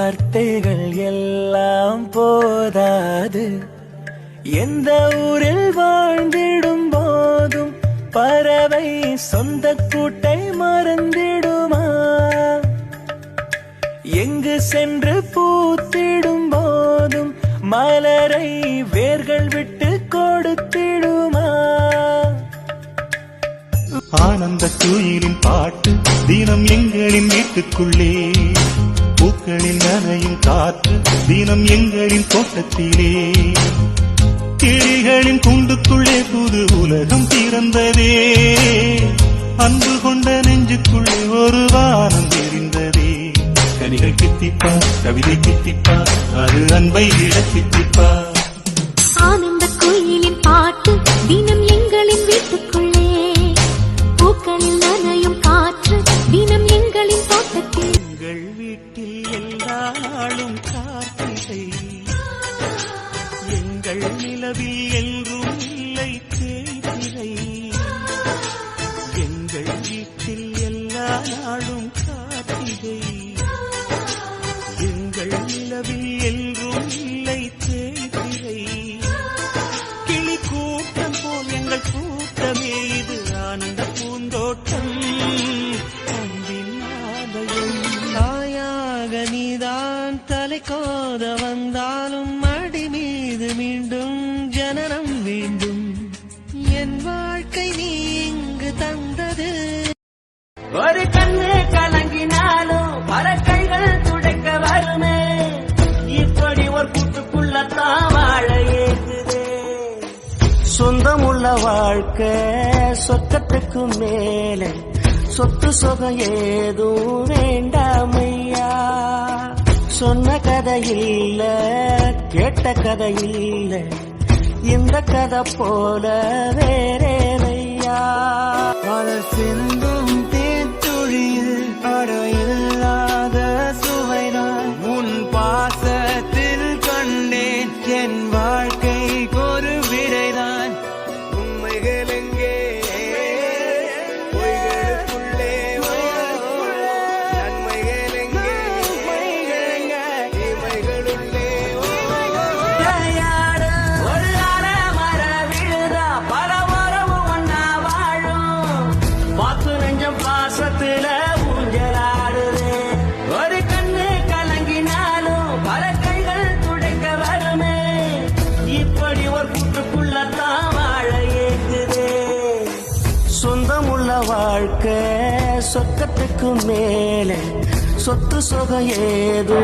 வார்த்தைகள் எல்லாம் போதாது. எந்த ஊரில் வாழ்ந்திடும் போதும் பறவை சொந்த கூட்டை மறந்திடுமா? எங்கு சென்று பூத்திடும் போதும் மலரை வேர்கள் விட்டு கொடுத்திடுமா? ஆனந்த குயிலின் பாட்டு தினம் எங்களின் வீட்டுக்குள்ளே, பூக்களில் நனையும் காற்று தினம் எங்களின் தோட்டத்திலே, கிளிகளின் கூண்டுக்குள்ளே புது உலகம் பிறந்ததே, அன்பு கொண்ட நெஞ்சுக்குள்ளே ஒரு வானம் தெரிந்ததே. கனிகள் கித்திப்பா, கவிதை கித்திப்பா, அது அன்பை விட கித்திப்பா. ஆனந்த குயிலின் பாட்டு தினம் எங்களின் வீட்டுக்குள்ளே, பூக்களில் நனையும் காற்று தினம் எங்களின் தோட்டத்தில். எங்கள் வீட்டில் எல்லா நாளும் கார்த்திகை, எங்கள் நிலவில் என்றும் இல்லை தேய்திரை. எங்கள் வீட்டில் எல்லா நாளும் கார்த்திகை, எங்கள் நிலவில் என்றும் இல்லை தேய்திரை. கிளி கூட்டம் போல் எங்கள் கூட்டமே இது ஆனந்த பூந்தோட்டம், அன்பின் ஆலயம். தாயாக நீதான் தலை கோத வந்தாலும் அடி மீது மீண்டும் ஜனனம் வேண்டும். என் வாழ்க்கை நீ இங்கு தந்தது. ஒரு கண்ணு கலங்கினாலும் பறக்கைகள் துடைக்க வருமே, இப்படி ஒரு கூட்டுக்குள்ளத்தான் வாழ ஏகுதே. சொந்தமுள்ள வாழ்க்கை சொர்க்கத்துக்கு மேலே, சொத்து சொகம் ஏதும் வேண்டாமையா. சொன்ன கதை இல்ல, கேட்ட கதை இல்ல, இந்த கதை போல வேறேனையா. மலர் சிந்தும் தேத்துழியில் அடையில்லாத சுவைதான் உன் பாசத்தில் கண்டேன். என் வாழ்க்கைக்கு ஒரு விடைதான். உண்மைகள் எங்கே பொய்களுக்குள்ளே, நன்மைகள் எங்கே தீமைகளுள்ளே. ஒரு அற மர விழுதா பல மரமும் ஒன்னா வாழும், பாத்து நெஞ்சம் பாசத்துல ஊஞ்சலாடுது. ஒரு கண்ணு கலங்கினாலும் பல கைகள் துடைக்க வருமே, இப்படி ஒரு கூட்டுக்குள்ளத்தான் வாழ ஏகுதே. சொந்தமுள்ள வாழ்க்கை சொர்க்கத்துக்கு மேலே, சொத்து சொகம் ஏதோ